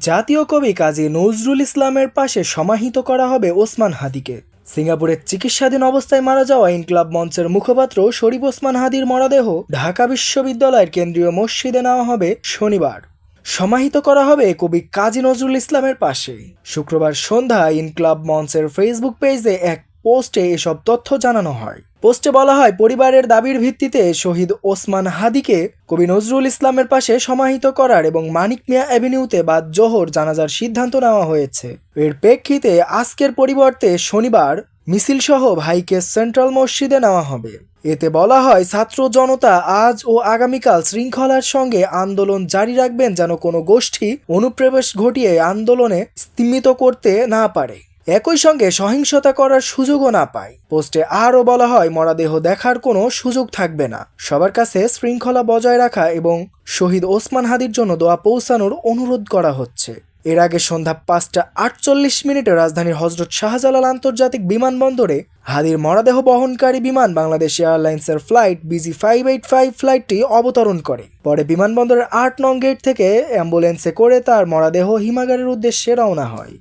জাতীয় কবি কাজী নজরুল ইসলামের পাশে সমাহিত করা হবে ওসমান হাদিকে। সিঙ্গাপুরের চিকিৎসাধীন অবস্থায় মারা যাওয়া ইনকিলাব মঞ্চের মুখপাত্র শরীফ ওসমান হাদির মরদেহ ঢাকা বিশ্ববিদ্যালয়ের কেন্দ্রীয় মসজিদে নেওয়া হবে শনিবার। সমাহিত করা হবে কবি কাজী নজরুল ইসলামের পাশে। শুক্রবার সন্ধ্যায় ইনকিলাব মঞ্চের ফেসবুক পেজে এক পোস্টে এসব তথ্য জানানো হয়। পোস্টে বলা হয়, পরিবারের দাবির ভিত্তিতে শহীদ ওসমান হাদিকে কবি নজরুল ইসলামের পাশে সমাহিত করার এবং মানিক মিয়া অ্যাভিনিউতে বাদ জোহর জানাজার সিদ্ধান্ত নেওয়া হয়েছে। এর প্রেক্ষিতে আজকের পরিবর্তে শনিবার মিছিলসহ ভাইকে সেন্ট্রাল মসজিদে নেওয়া হবে। এতে বলা হয়, ছাত্র জনতা আজ ও আগামীকাল শৃঙ্খলার সঙ্গে আন্দোলন জারি রাখবেন, যেন কোনো গোষ্ঠী অনুপ্রবেশ ঘটিয়ে আন্দোলনে স্তিমিত করতে না পারে, একই সঙ্গে সহিংসতা করার সুযোগও না পায়। পোস্টে আরও বলা হয়, মরদেহ দেখার কোনো সুযোগ থাকবে না, সবার কাছে শৃঙ্খলা বজায় রাখা এবং শহীদ ওসমান হাদির জন্য দোয়া পৌঁছানোর অনুরোধ করা হচ্ছে। এর আগে সন্ধ্যা 5টা 48 রাজধানীর হজরত শাহজালাল আন্তর্জাতিক বিমানবন্দরে হাদির মরদেহ বহনকারী বিমান বাংলাদেশ এয়ারলাইন্সের ফ্লাইট BG585 ফ্লাইটটি অবতরণ করে। পরে বিমানবন্দরের 8 নং গেট থেকে অ্যাম্বুলেন্সে করে তার মরদেহ হিমাগারের উদ্দেশ্যে রওনা হয়।